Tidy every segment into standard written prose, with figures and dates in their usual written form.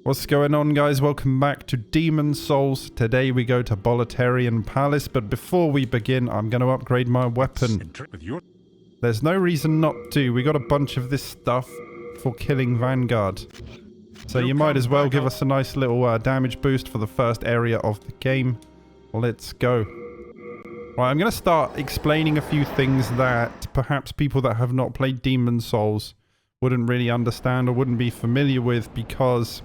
What's going on, guys? Welcome back to Demon Souls. Today we go to Boletarian Palace, but before we begin, I'm going to upgrade my weapon. There's no reason not to. We got a bunch of this stuff for killing Vanguard. So you might as well give us a nice little damage boost for the first area of the game. Let's go. Right, I'm going to start explaining a few things that perhaps people that have not played Demon Souls wouldn't really understand or wouldn't be familiar with, because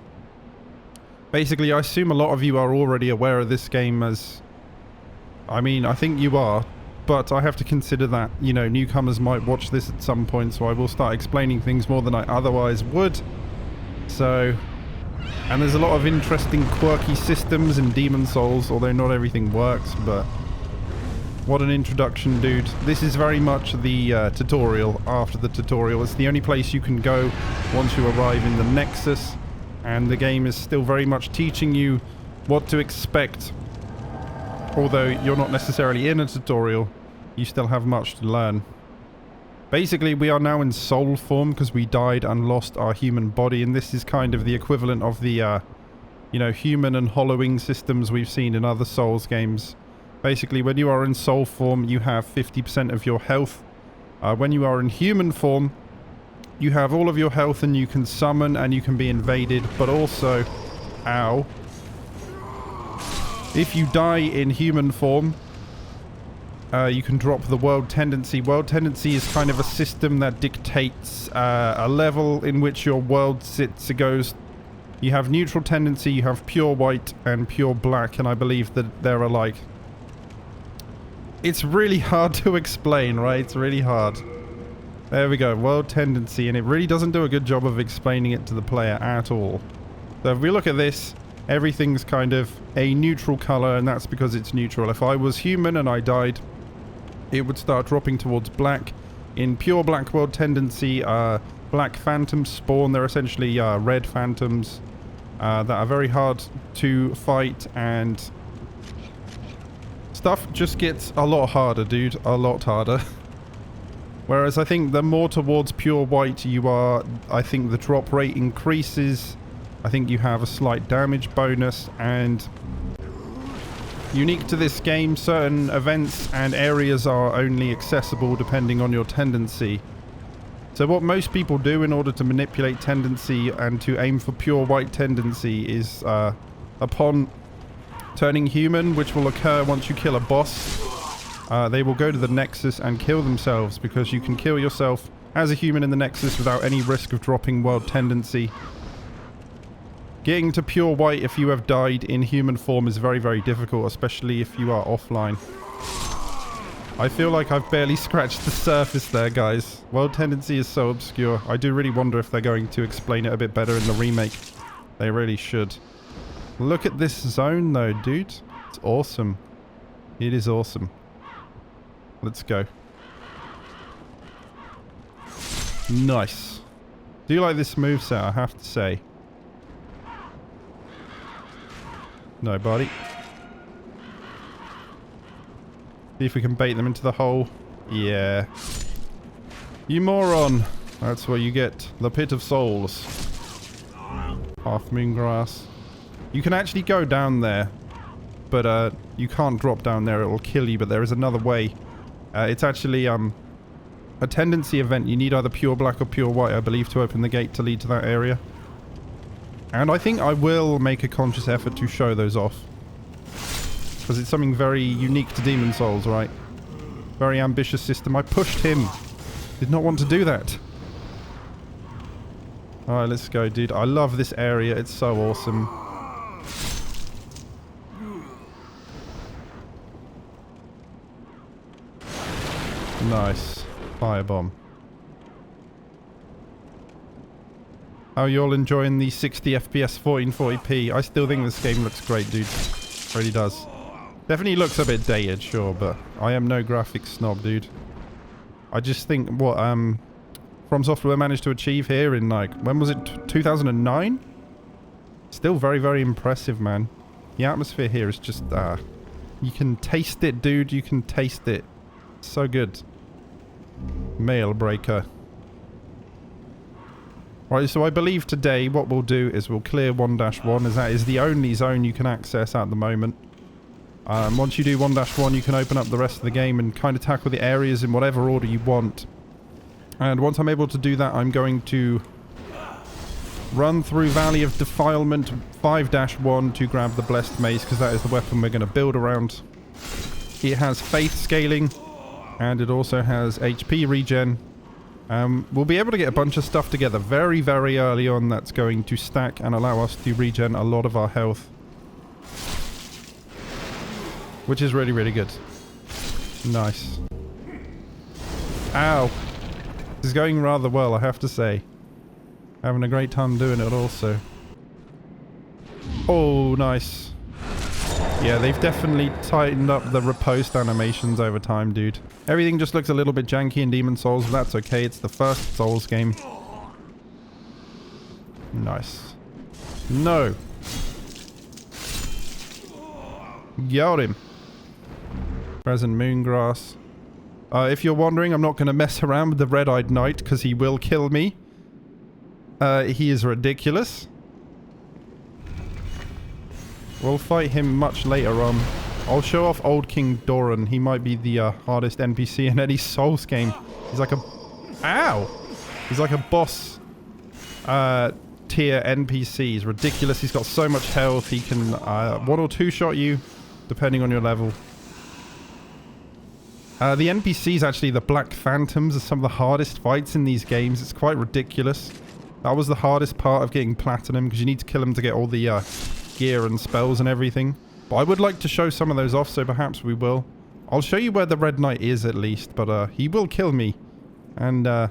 basically I assume a lot of you are already aware of this game, as I mean, I think you are, but I have to consider that, you know, newcomers might watch this at some point, so I will start explaining things more than I otherwise would. So, and there's a lot of interesting quirky systems in Demon Souls, although not everything works, but what an introduction, dude. This is very much the tutorial after the tutorial. It's the only place you can go once you arrive in the Nexus, and the game is still very much teaching you what to expect. Although you're not necessarily in a tutorial, you still have much to learn. Basically, we are now in soul form because we died and lost our human body, and this is kind of the equivalent of the, you know, human and hollowing systems we've seen in other Souls games. Basically, when you are in soul form, you have 50% of your health. When you are in human form, you have all of your health and you can summon and you can be invaded, but also, ow, if you die in human form, you can drop the world tendency. World tendency is kind of a system that dictates a level in which your world sits. It goes, you have neutral tendency, you have pure white and pure black, and I believe that they're alike. It's really hard to explain, right? It's really hard. There we go, world tendency, and it really doesn't do a good job of explaining it to the player at all. So if we look at this, everything's kind of a neutral color, and that's because it's neutral. If I was human and I died, it would start dropping towards black. In pure black world tendency, black phantoms spawn. They're essentially red phantoms that are very hard to fight, and stuff just gets a lot harder, dude. A lot harder. Whereas I think the more towards pure white you are, I think the drop rate increases. I think you have a slight damage bonus, and unique to this game, certain events and areas are only accessible depending on your tendency. So what most people do in order to manipulate tendency and to aim for pure white tendency is upon turning human, which will occur once you kill a boss, they will go to the Nexus and kill themselves, because you can kill yourself as a human in the Nexus without any risk of dropping world tendency. Getting to pure white if you have died in human form is very, very difficult, especially if you are offline. I feel like I've barely scratched the surface there, guys. World tendency is so obscure. I do really wonder if they're going to explain it a bit better in the remake. They really should. Look at this zone though, dude. It's awesome. It is awesome. Let's go. Nice. Do you like this moveset, I have to say. Nobody. See if we can bait them into the hole. Yeah. You moron. That's where you get the Pit of Souls. Half moon grass. You can actually go down there, but you can't drop down there. It will kill you, but there is another way. It's actually a tendency event. You need either pure black or pure white, I believe, to open the gate to lead to that area. And I think I will make a conscious effort to show those off, because it's something very unique to Demon Souls, right? Very ambitious system. I pushed him. Did not want to do that. Alright, let's go, dude. I love this area. It's so awesome. Nice. Firebomb. How are you all enjoying the 60 FPS 1440p? I still think this game looks great, dude. It really does. Definitely looks a bit dated, sure, but I am no graphics snob, dude. I just think what From Software managed to achieve here in, like, when was it? 2009? Still very, very impressive, man. The atmosphere here is just, you can taste it, dude. You can taste it. So good. Mail breaker. Right, so I believe today what we'll do is we'll clear 1-1, as that is the only zone you can access at the moment. Once you do 1-1, you can open up the rest of the game and kind of tackle the areas in whatever order you want. And once I'm able to do that, I'm going to run through Valley of Defilement 5-1 to grab the Blessed Mace, because that is the weapon we're going to build around. It has Faith scaling, and it also has HP regen. We'll be able to get a bunch of stuff together very, very early on that's going to stack and allow us to regen a lot of our health. Which is really, really good. Nice. Ow. This is going rather well, I have to say. Having a great time doing it also. Oh, nice. Yeah, they've definitely tightened up the riposte animations over time, dude. Everything just looks a little bit janky in Demon's Souls, but that's okay. It's the first Souls game. Nice. No. Got him. Present Moongrass. If you're wondering, I'm not going to mess around with the Red-Eyed Knight, because he will kill me. He is ridiculous. We'll fight him much later on. I'll show off Old King Doran. He might be the hardest NPC in any Souls game. He's like a... Ow! He's like a boss tier NPC. He's ridiculous. He's got so much health. He can 1 or 2 shot you, depending on your level. The NPCs, actually, the Black Phantoms, are some of the hardest fights in these games. It's quite ridiculous. That was the hardest part of getting Platinum, because you need to kill them to get all the gear and spells and everything. But I would like to show some of those off, so perhaps we will. I'll show you where the Red Knight is at least, but he will kill me. And I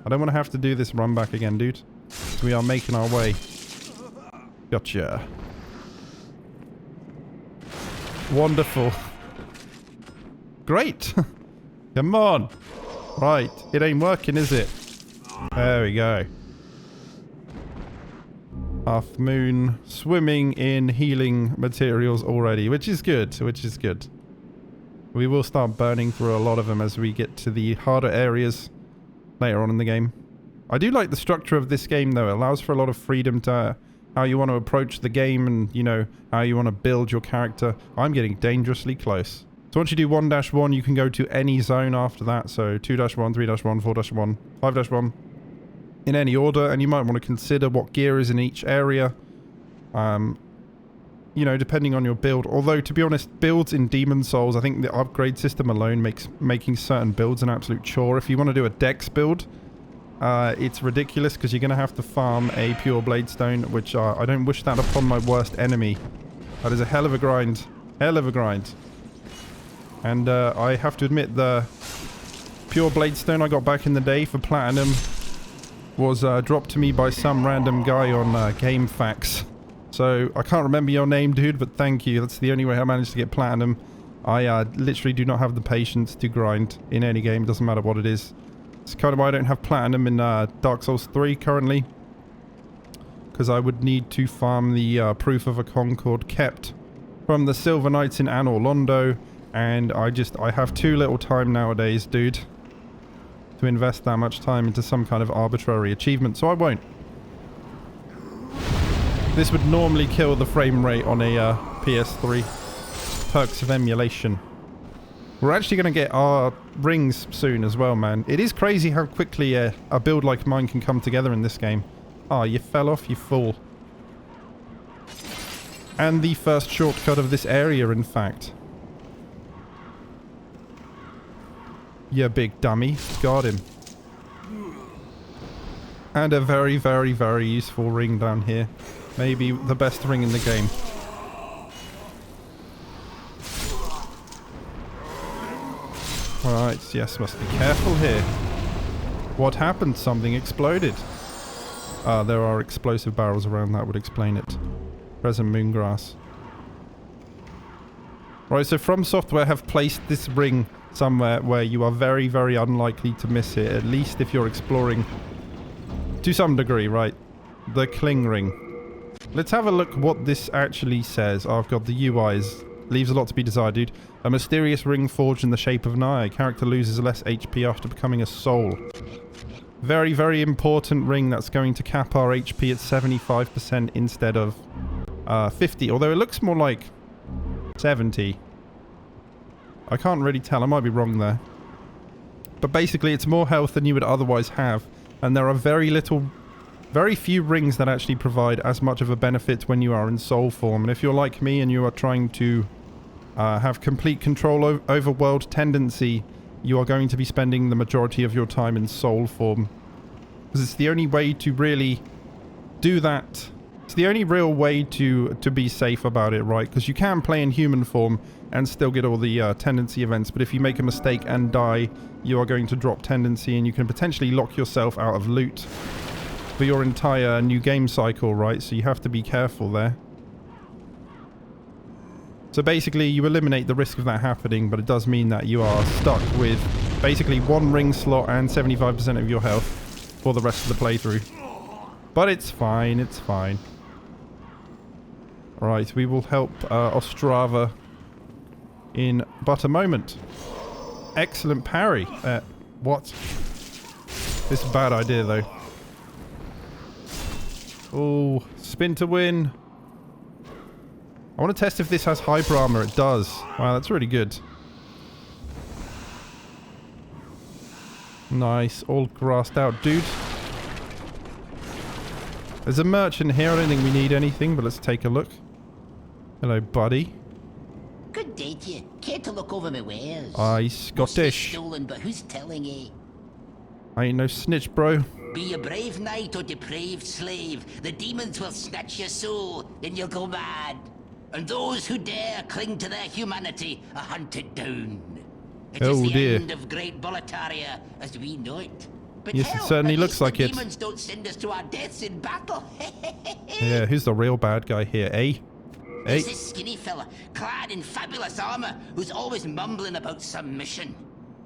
don't want to have to do this run back again, dude. So we are making our way. Gotcha. Wonderful. Great. Come on. Right. It ain't working, is it? There we go. Half Moon swimming in healing materials already, which is good, which is good. We will start burning through a lot of them as we get to the harder areas later on in the game. I do like the structure of this game, though. It allows for a lot of freedom to how you want to approach the game and, you know, how you want to build your character. I'm getting dangerously close. So once you do 1-1, you can go to any zone after that. So 2-1, 3-1, 4-1, 5-1. In any order, and you might want to consider what gear is in each area, you know, depending on your build. Although, to be honest, builds in Demon's Souls, I think the upgrade system alone makes making certain builds an absolute chore. If you want to do a Dex build, it's ridiculous, because you're going to have to farm a pure Bladestone, which I don't wish that upon my worst enemy. That is a hell of a grind. Hell of a grind. And I have to admit, the pure Bladestone I got back in the day for Platinum was dropped to me by some random guy on GameFAQs. So, I can't remember your name, dude, but thank you. That's the only way I managed to get Platinum. I literally do not have the patience to grind in any game. Doesn't matter what it is. It's kind of why I don't have Platinum in Dark Souls 3 currently. Because I would need to farm the Proof of a Concord kept from the Silver Knights in Anor Londo. And I have too little time nowadays, dude, to invest that much time into some kind of arbitrary achievement, so I won't. This would normally kill the frame rate on a PS3. Perks of emulation. We're actually going to get our rings soon as well, man. It is crazy how quickly a build like mine can come together in this game. Ah, you fell off, you fool. And the first shortcut of this area, in fact. You big dummy. Got him. And a very, very, very useful ring down here. Maybe the best ring in the game. Alright, yes, must be careful here. What happened? Something exploded. There are explosive barrels around, that would explain it. Present Moongrass. Right, so From Software have placed this ring somewhere where you are very, very unlikely to miss it, at least if you're exploring to some degree, right? The Cling Ring. Let's have a look what this actually says. Oh, I've got the UIs. Leaves a lot to be desired, dude. A mysterious ring forged in the shape of an eye. Character loses less HP after becoming a soul. Very, very important ring that's going to cap our HP at 75% instead of 50. Although it looks more like 70. I can't really tell. I might be wrong there. But basically, it's more health than you would otherwise have. And there are very few rings that actually provide as much of a benefit when you are in soul form. And if you're like me and you are trying to have complete control over world tendency, you are going to be spending the majority of your time in soul form. Because it's the only way to really do that. It's the only real way to be safe about it, right? Because you can play in human form and still get all the tendency events. But if you make a mistake and die, you are going to drop tendency and you can potentially lock yourself out of loot for your entire new game cycle, right? So you have to be careful there. So basically, you eliminate the risk of that happening, but it does mean that you are stuck with basically one ring slot and 75% of your health for the rest of the playthrough. But it's fine, it's fine. Alright, we will help Ostrava in but a moment. Excellent parry. What? This is a bad idea, though. Oh, spin to win. I want to test if this has hyper armor. It does. Wow, that's really good. Nice. All grassed out, dude. There's a merchant here. I don't think we need anything, but let's take a look. Hello, buddy. Good day to you. Care to look over my wares? Aye, Scottish. Stolen, but who's telling ye? I ain't no snitch, bro. Be a brave knight or depraved slave, the demons will snatch your soul, and you'll go mad. And those who dare cling to their humanity are hunted down. It is the end of Great Boletaria as we know it. But yes, hell, it certainly looks like it. Demons don't send us to our deaths in battle. Yeah, who's the real bad guy here, eh? There's this skinny fella, clad in fabulous armor, who's always mumbling about some mission.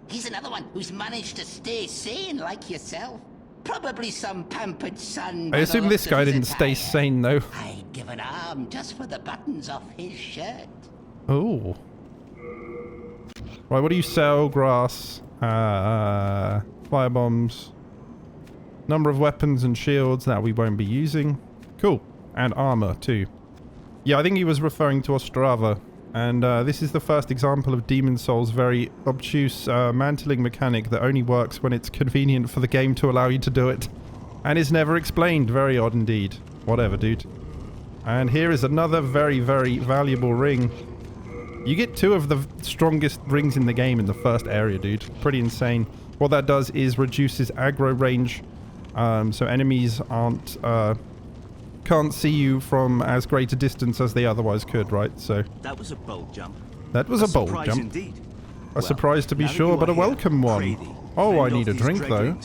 He's another one who's managed to stay sane like yourself. Probably some pampered son. I assume this guy didn't stay sane, though. I'd give an arm just for the buttons off his shirt. Oh. Right, what do you sell? Grass. Firebombs. Number of weapons and shields that we won't be using. Cool. And armor, too. Yeah, I think he was referring to Ostrava. And this is the first example of Demon Souls' very obtuse mantling mechanic that only works when it's convenient for the game to allow you to do it. And is never explained. Very odd indeed. Whatever, dude. And here is another very, very valuable ring. You get 2 of the strongest rings in the game in the first area, dude. Pretty insane. What that does is reduces aggro range. So enemies can't see you from as great a distance as they otherwise could, right? So that was a bold jump. That was a bold jump. Indeed. A surprise to be sure, but a welcome one. Oh, I need a drink though.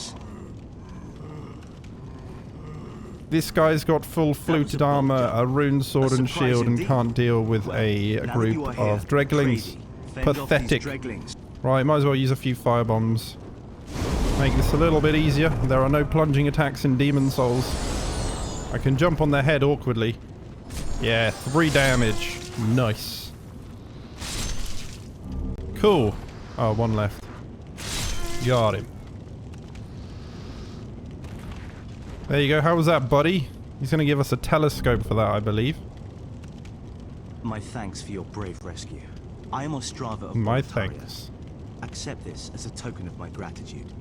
This guy's got full fluted armor, a rune sword and shield, and can't deal with a group of dreglings. Pathetic. Right, might as well use a few firebombs. Make this a little bit easier. There are no plunging attacks in Demon Souls. I can jump on their head awkwardly. Yeah, 3 damage. Nice. Cool. Oh, 1 left. Got him. There you go. How was that, buddy? He's going to give us a telescope for that, I believe. My thanks for your brave rescue. I am Ostrava of My Boletaria. thanks. Accept this as a token of my gratitude.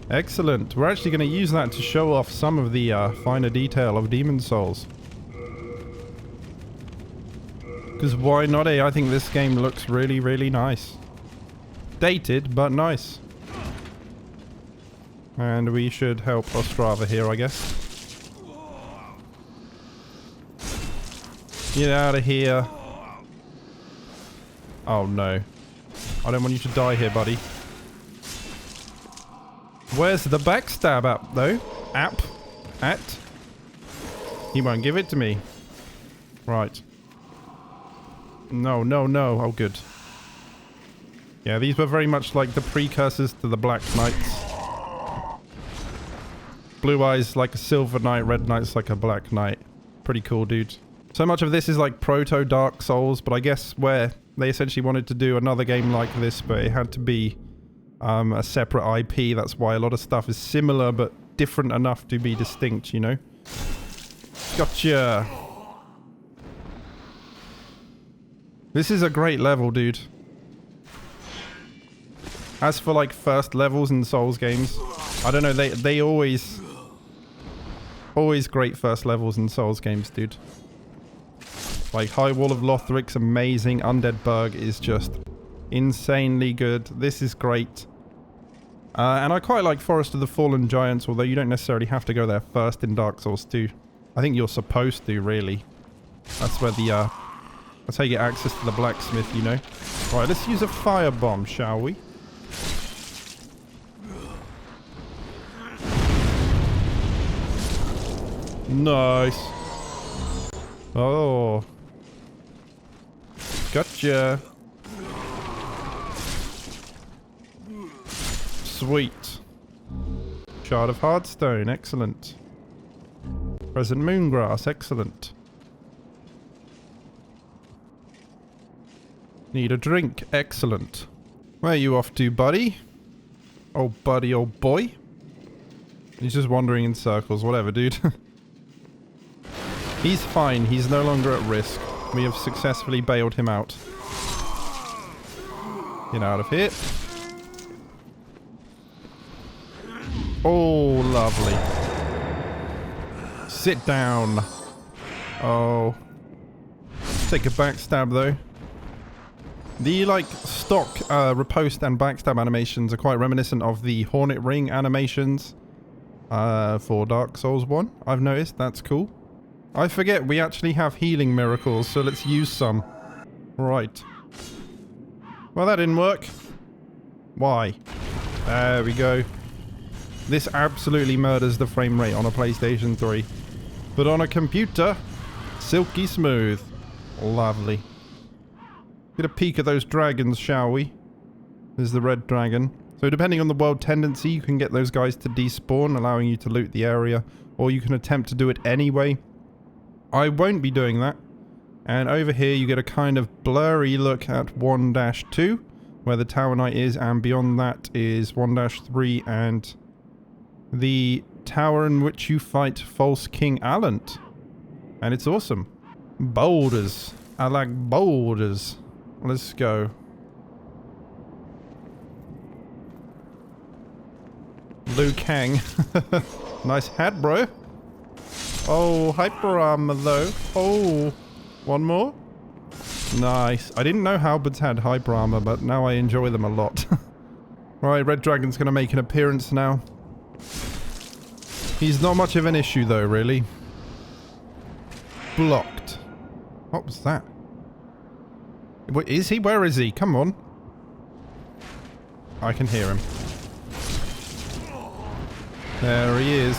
Excellent. We're actually going to use that to show off some of the finer detail of Demon Souls. Because why not, eh? I think this game looks really, really nice. Dated, but nice. And we should help Ostrava here, I guess. Get out of here. Oh no. I don't want you to die here, buddy. Where's the backstab app, though? At? He won't give it to me. Right. No, no, no. Oh, good. Yeah, these were very much like the precursors to the Black Knights. Blue eyes like a silver knight, red knight's like a black knight. Pretty cool, dude. So much of this is like proto-Dark Souls, but I guess where they essentially wanted to do another game like this, but it had to be a separate IP. That's why a lot of stuff is similar, but different enough to be distinct, you know? Gotcha! This is a great level, dude. As for, like, first levels in Souls games, I don't know, they always great first levels in Souls games, dude. Like, High Wall of Lothric's amazing. Undead Burg is just insanely good. This is great. And I quite like Forest of the Fallen Giants, although you don't necessarily have to go there first in Dark Souls 2. I think you're supposed to, really. That's where the, that's how you get access to the blacksmith, you know. Right, let's use a firebomb, shall we? Nice. Oh. Gotcha. Sweet. Shard of Hardstone, excellent. Present Moongrass, excellent. Need a drink, excellent. Where are you off to, buddy? Oh, buddy, old boy. He's just wandering in circles, whatever, dude. He's fine, he's no longer at risk. We have successfully bailed him out. Get out of here. Oh, lovely. Sit down. Oh. Take a backstab, though. The, like, stock riposte and backstab animations are quite reminiscent of the Hornet Ring animations for Dark Souls 1. I've noticed. That's cool. I forget we actually have healing miracles, so let's use some. Right. Well, that didn't work. Why? There we go. This absolutely murders the frame rate on a PlayStation 3. But on a computer, silky smooth. Lovely. Get a peek at those dragons, shall we? There's the red dragon. So depending on the world tendency, you can get those guys to despawn, allowing you to loot the area. Or you can attempt to do it anyway. I won't be doing that. And over here you get a kind of blurry look at 1-2, where the Tower Knight is, and beyond that is 1-3 and the tower in which you fight False King Allant. And it's awesome. Boulders. I like boulders. Let's go. Liu Kang. Nice hat, bro. Oh, hyper armor though. Oh, one more? Nice. I didn't know halberds had hyper armor, but now I enjoy them a lot. Right, Red Dragon's gonna make an appearance now. He's not much of an issue though, really. Blocked. What was that? What is he? Where is he? Come on. I can hear him. There he is.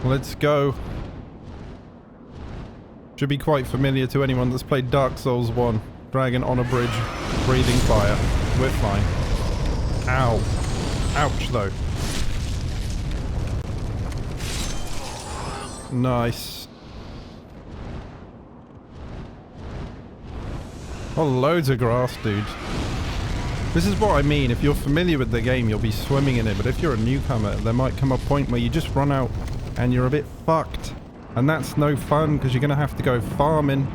Let's go. Should be quite familiar to anyone that's played Dark Souls 1. Dragon on a bridge, breathing fire. We're fine. Ow. Ouch, though. Nice. Oh, loads of grass, dude. This is what I mean. If you're familiar with the game, you'll be swimming in it. But if you're a newcomer, there might come a point where you just run out and you're a bit fucked. And that's no fun, because you're going to have to go farming.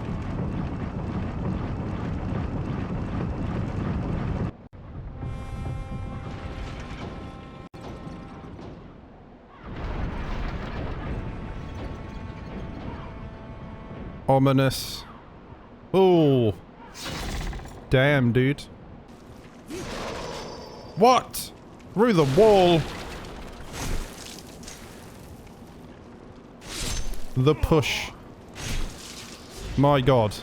Ominous. Oh. Damn, dude. What? Through the wall. The push. My god.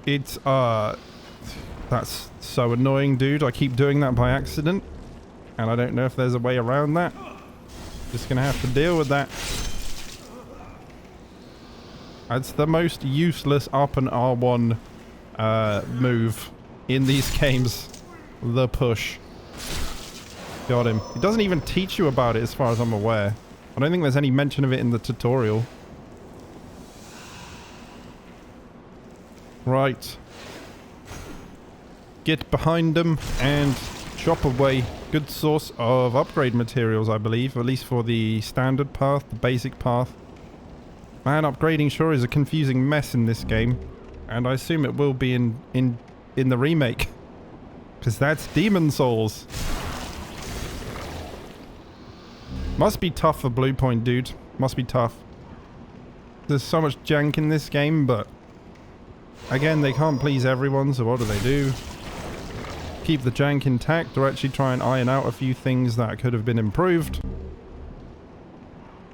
It's, that's so annoying, dude. I keep doing that by accident. And I don't know if there's a way around that. Just gonna have to deal with that. It's the most useless up and R1 move in these games. The push. Got him. It doesn't even teach you about it as far as I'm aware. I don't think there's any mention of it in the tutorial. Right. Get behind them and chop away. Good source of upgrade materials, I believe. At least for the standard path, the basic path. Man, upgrading sure is a confusing mess in this game. And I assume it will be in the remake. Because that's Demon Souls. Must be tough for Blue Point, dude. Must be tough. There's so much jank in this game, but... Again, they can't please everyone, so what do? Keep the jank intact, or actually try and iron out a few things that could have been improved.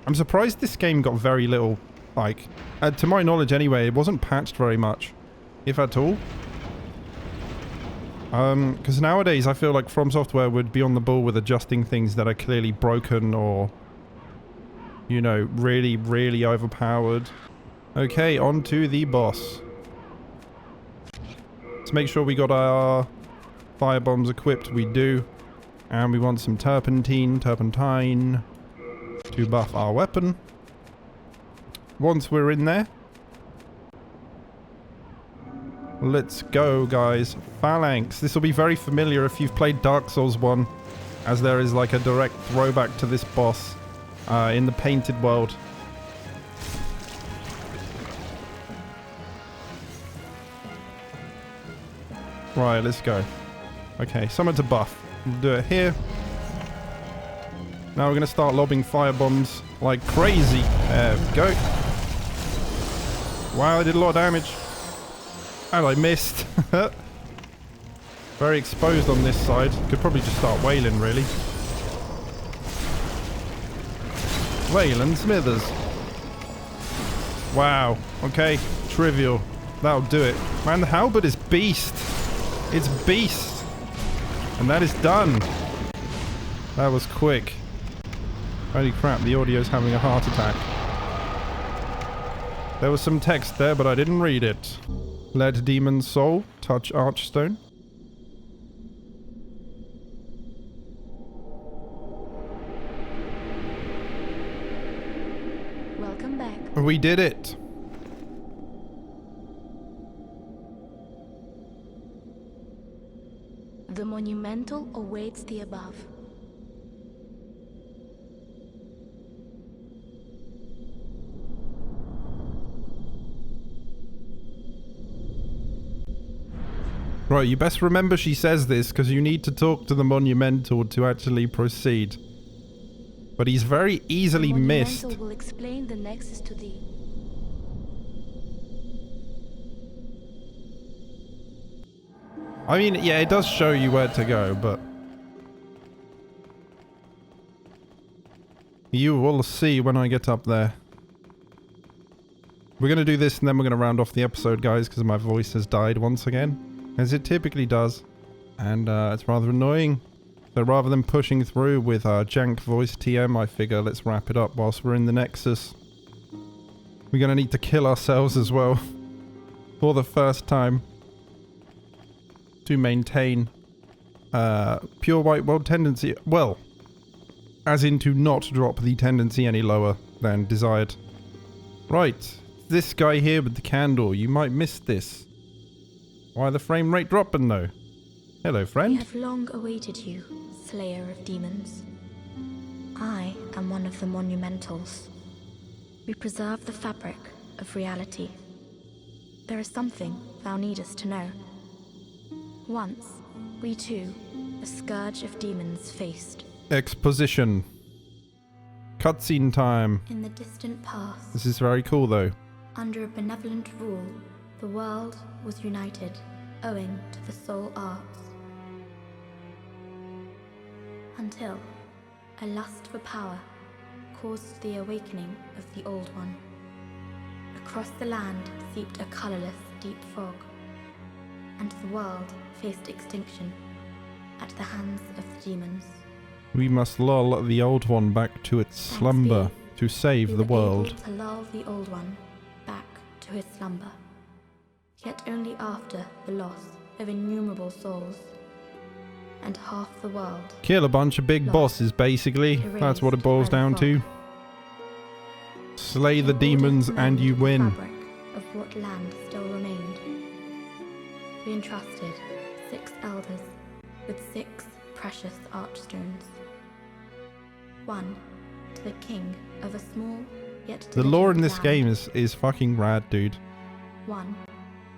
I'm surprised this game got very little, like... to my knowledge anyway, it wasn't patched very much. If at all. Because nowadays I feel like From Software would be on the ball with adjusting things that are clearly broken or, you know, really, really overpowered. Okay, on to the boss. Let's make sure we got our fire bombs equipped. We do. And we want some turpentine to buff our weapon. Once we're in there, let's go, guys. Phalanx. This will be very familiar if you've played Dark Souls 1, as there is like a direct throwback to this boss in the painted world. Right, let's go. Okay, someone to buff. We'll do it here. Now we're going to start lobbing fire bombs like crazy. There we go. Wow, I did a lot of damage. And I missed. Very exposed on this side. Could probably just start wailing, really. Wailing Smithers. Wow. Okay. Trivial. That'll do it. Man, the halberd is beast. It's beast. And that is done. That was quick. Holy crap, the audio's having a heart attack. There was some text there, but I didn't read it. Let Demon Soul touch Archstone. Welcome back. We did it. The monumental awaits the above. Right, you best remember she says this, because you need to talk to the Monumental to actually proceed. But he's very easily missed. The Monumental will explain the nexus to thee. I mean, yeah, it does show you where to go, but... you will see when I get up there. We're going to do this and then we're going to round off the episode, guys, because my voice has died once again. As it typically does. And it's rather annoying. So rather than pushing through with our jank voice TM, I figure let's wrap it up whilst we're in the Nexus. We're going to need to kill ourselves as well. For the first time. To maintain pure white world tendency. Well, as in to not drop the tendency any lower than desired. Right. This guy here with the candle. You might miss this. Why the frame rate dropping though? Hello, friend. We have long awaited you, Slayer of Demons. I am one of the Monumentals. We preserve the fabric of reality. There is something thou needest to know. Once, we too, a scourge of demons faced. Exposition. Cutscene time. In the distant past. This is very cool though. Under a benevolent rule, the world was united, owing to the soul arts. Until a lust for power caused the awakening of the Old One. Across the land seeped a colorless, deep fog, and the world faced extinction at the hands of the demons. We must lull the Old One back to its slumber to save the world. To lull the Old One back to his slumber. Yet only after the loss of innumerable souls, and half the world. Kill a bunch of big bosses, basically. That's what it boils down to. slay the demons and you win. Fabric of what land still remained. We entrusted 6 elders with 6 precious archstones. 1 to the king of a small yet The lore in this land. game is fucking rad, dude. 1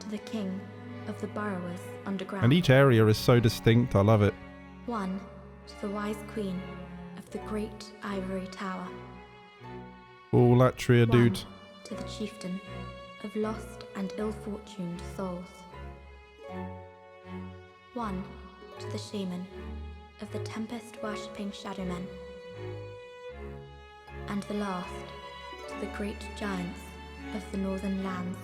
to the king of the burrowers underground. And each area is so distinct, I love it. 1 to the wise queen of the great ivory tower. Oh, Latria, 1 dude. to the chieftain of lost and ill-fortuned souls. 1 to the shaman of the tempest-worshipping shadowmen. And the last to the great giants of the northern lands.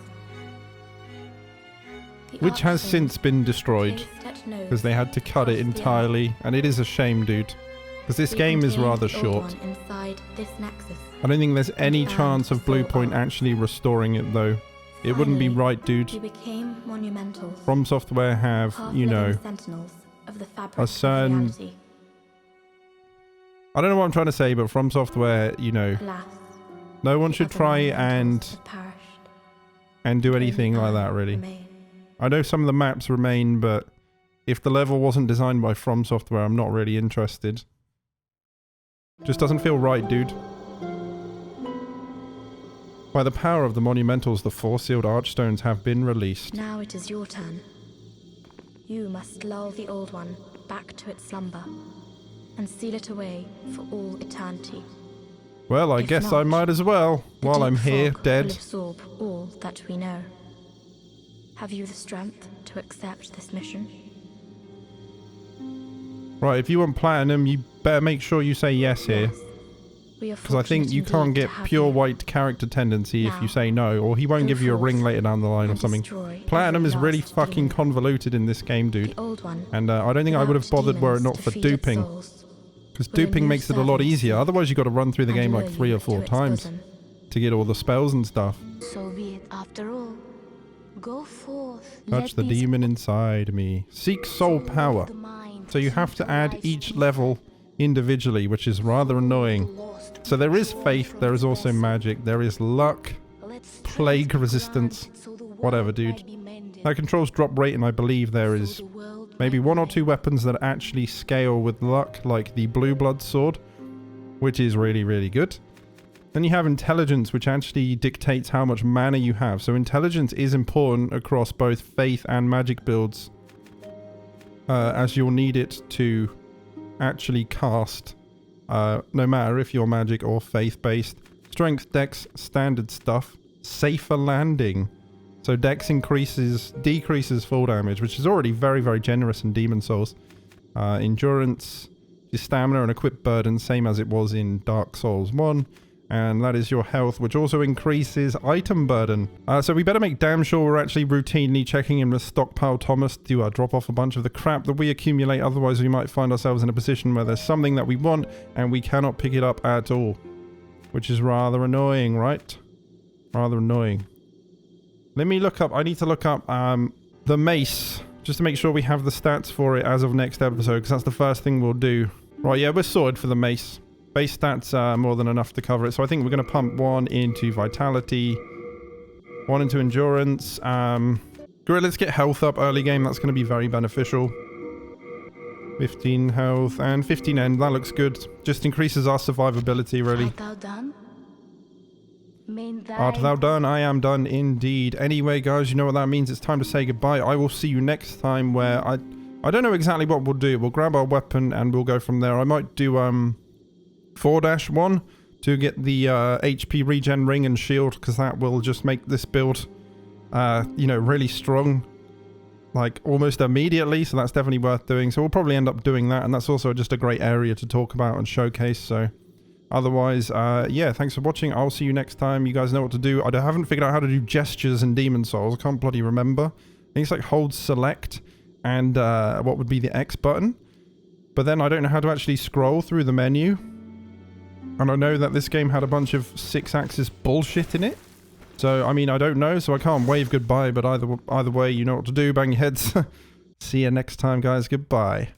The Which has archstones since been destroyed placed at nodes because they had to cut it across the entirely, and it is a shame, dude. Because this We game is contained rather the old short. one inside this nexus. I don't think there's any found chance of the soul Bluepoint arc. actually restoring it, though. It wouldn't be Finally, right, dude. We became monumentals. From Software have, you half-living know, sentinels of the fabric a of certain- reality. I don't know what I'm trying to say, but From Software, you know, Alas, no one the should other try monumentals have perished. and do anything Only like I that, really. remain. I know some of the maps remain, but if the level wasn't designed by From Software, I'm not really interested. Just doesn't feel right, dude. By the power of the Monumentals, the 4 sealed Archstones have been released. Now it is your turn. You must lull the old one back to its slumber and seal it away for all eternity. Well, I If guess I not, might as well, The while deep I'm here, fog will dead. absorb all that we know. Have you the strength to accept this mission? Right, if you want Platinum, you better make sure you say yes here. Yes. We are Because I think fortunate you can't indeed get to have pure you. white character tendency if Now, you say no, or he won't go give you a ring forth later down the line or and something. destroy Platinum every is really last fucking demon. convoluted in this game, dude. The old one, And I don't think I would have without bothered were it demons not to for feed its duping. souls, Because will a duping new makes it a lot servant easier. seek Otherwise, you've got to run through the and game lure like you 3 or to 4 its times bosom. to get all the spells and stuff. So be it after all. Go forth. Touch let the these demon inside me. Seek soul souls of power. the mind So you have keep to add life's each peace. level individually, which is rather annoying. Lost So there is joy faith, from there is the also vessel. magic, there is luck, Let's plague strength resistance, grant so the world whatever, dude. might be mended. That controls drop rate, and I believe there So is the world maybe might 1 be or 2 mended. weapons that actually scale with luck, like the Blue Blood Sword, which is really, really good. Then you have intelligence, which actually dictates how much mana you have. So intelligence is important across both faith and magic builds, as you'll need it to actually cast, no matter if you're magic or faith-based. Strength, dex, standard stuff. Safer landing. So dex decreases fall damage, which is already very, very generous in Demon Souls. Endurance, your stamina and equip burden, same as it was in Dark Souls 1. And that is your health, which also increases item burden. So we better make damn sure we're actually routinely checking in with Stockpile Thomas to drop off a bunch of the crap that we accumulate. Otherwise, we might find ourselves in a position where there's something that we want and we cannot pick it up at all. Which is rather annoying, right? Rather annoying. Let me look up, I need to look up the mace, just to make sure we have the stats for it as of next episode, because that's the first thing we'll do. Right, yeah, we're sorted for the mace. Base stats are more than enough to cover it, so I think we're going to pump 1 into vitality, 1 into endurance. Great, let's get health up early game, that's going to be very beneficial. 15 health and 15 end, that looks good. Just increases our survivability, really. Art thou done? Main Art thou done? I am done indeed. Anyway, guys, you know what that means. It's time to say goodbye. I will see you next time where I don't know exactly what we'll do. We'll grab our weapon and we'll go from there. I might do 4-1 to get the HP regen ring and shield, because that will just make this build, you know, really strong, like almost immediately. So that's definitely worth doing. So we'll probably end up doing that, and that's also just a great area to talk about and showcase. So otherwise, yeah, thanks for watching. I'll see you next time. You guys know what to do. I haven't figured out how to do gestures in Demon Souls. I can't bloody remember. I think it's like hold select and what would be the X button. But then I don't know how to actually scroll through the menu. And I know that this game had a bunch of 6-axis bullshit in it. So, I mean, I don't know, so I can't wave goodbye, but either way, you know what to do. Bang your heads. See you next time, guys. Goodbye.